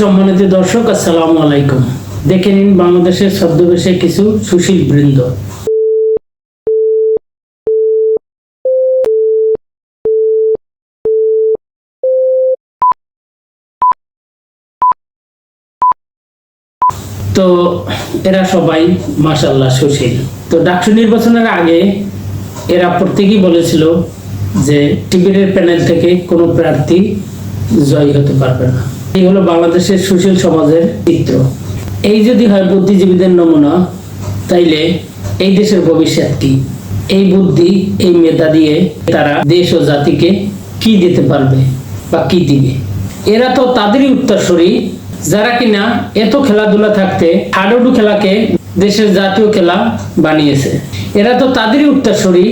সম্মানিত দর্শক, আসসালামু আলাইকুম। দেখে নিন বাংলাদেশের ছদ্মবেশে কিছু সুশীল বৃন্দ। তো এরা সবাই মাশাআল্লাহ সুশীল। তো ডাকসু নির্বাচনের আগে এরা প্রত্যেকেই বলেছিল যে টিবিরের প্যানেল থেকে কোনো প্রার্থী জয়ী হতে পারবে না। এই হলো বাংলাদেশের সুশীল সমাজের চিত্র। এই যদি হয় বুদ্ধিজীবীদের নমুনা, তাইলে এই দেশের ভবিষ্যৎ কি? এই বুদ্ধি, এই মেধা দিয়ে তারা দেশ ও জাতিকে কি দিতে পারবে বা কি দিবে? এরা তো তাদেরই উত্তরসূরি যারা কিনা এত খেলাধুলা থাকতে হাডুডু খেলাকে দেশের জাতীয় খেলা বানিয়েছে। এরা তো তাদেরই উত্তরসূরি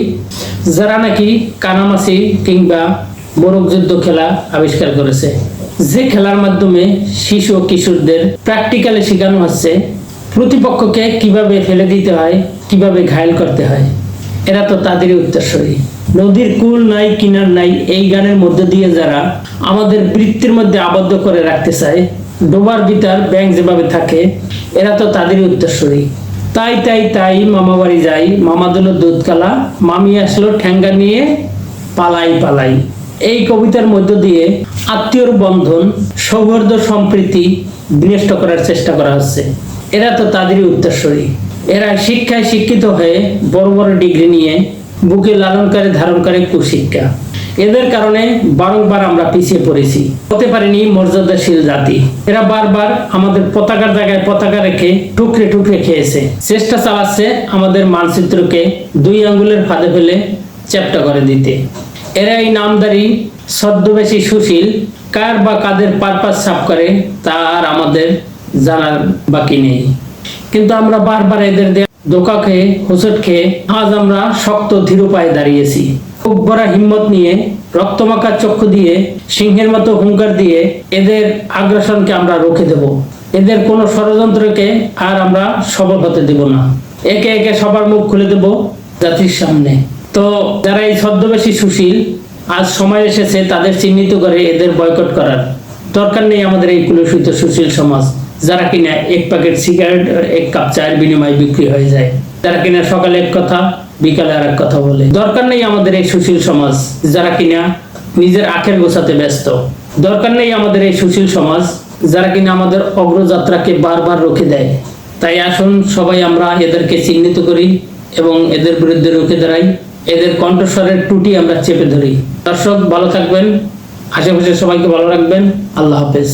যারা নাকি কানামাছি কিংবা মোরগ যুদ্ধ খেলা আবিষ্কার করেছে, যে খেলার মাধ্যমে শিশু ও কিশোরদের প্র্যাকটিক্যালি শেখানো হচ্ছে প্রতিপক্ষকে কিভাবে ফেলে দিতে হয়, কিভাবে ঘায়েল করতে হয়। এরা তো তাদেরই উত্তরসূরি। নদীর কুল নাই কিনার নাই এই গানের মধ্যে দিয়ে যারা আমাদের বৃত্তির মধ্যে আবদ্ধ করে রাখতে চায়, ডোবার ভিতর ব্যাংক যেভাবে থাকে, এরা তো তাদেরই উত্তরসূরি। তাই তাই তাই মামা বাড়ি যাই, মামা দিল দুধ কালা, মামি আসলো ঠ্যাঙ্গা নিয়ে পালাই পালাই। এই কবিতার মধ্য দিয়ে আত্মীয়র বন্ধন, সৌহার্দ্য, সম্প্রীতি বিনষ্ট করার চেষ্টা করা হচ্ছে। এরা তো তাদেরই উত্তরসূরি। এরা শিক্ষায় শিক্ষিত হয়ে বড় বড় ডিগ্রি নিয়ে বুকে লালন করে ধারণ করে কুশিক্ষা। এদের কারণে বারংবার আমরা পিছিয়ে পড়েছি, হতে পারিনি মর্যাদাশীল জাতি। এরা বারবার আমাদের পতাকার জায়গায় পতাকা রেখে টুকরে টুকরে খেয়েছে, চেষ্টা চালাচ্ছে আমাদের মানচিত্রকে দুই আঙ্গুলের ফাঁদে ফেলে চ্যাপ্টা করে দিতে। এরা এই নামদারি ছদ্মবেশী সুশীল কার বা কাদের পারপাস সাফ করে তা আর আমাদের জানার বাকি নেই। কিন্তু আমরা বারবার এদের ধোঁকা খেয়ে, হোঁচট খেয়ে আজ আমরা শক্ত ধীর পায়ে দাঁড়িয়েছি। বুক ভরা হিম্মত নিয়ে, রক্তমাখা চক্ষু দিয়ে, সিংহের মতো হুঙ্কার দিয়ে এদের আগ্রাসনকে আমরা রুখে দেব। এদের কোনো ষড়যন্ত্রকে আর আমরা সফল হতে দেব না। একে একে সবার মুখ খুলে দেব জাতির সামনে। তো যারা এই ছদ্মবেশী সুশীল, আজ সময় এসেছে তাদের চিহ্নিত করে এদের বয়কট করার। দরকার নেই আমাদের এই কুলুষিত সুশীল সমাজ, যারা কিনা এক প্যাকেট সিগারেট, এক কাপ চায়ের বিনিময়ে বিক্রি হয়ে যায়, যারা কিনা সকালে এক কথা বিকালে আর এক কথা বলে। দরকার নেই আমাদের এই সুশীল সমাজ যারা কিনা নিজের আখের গোছাতে ব্যস্ত। দরকার নেই আমাদের এই সুশীল সমাজ যারা কিনা আমাদের অগ্রযাত্রাকে বারবার রুখে দেয়। তাই আসুন সবাই আমরা এদেরকে চিহ্নিত করি এবং এদের বিরুদ্ধে রুখে দাঁড়াই। এদের কণ্ঠস্বরের ত্রুটি আমরা চেপে ধরি। দর্শক ভালো থাকবেন, আশেপাশে সবাইকে ভালো রাখবেন। আল্লাহ হাফেজ।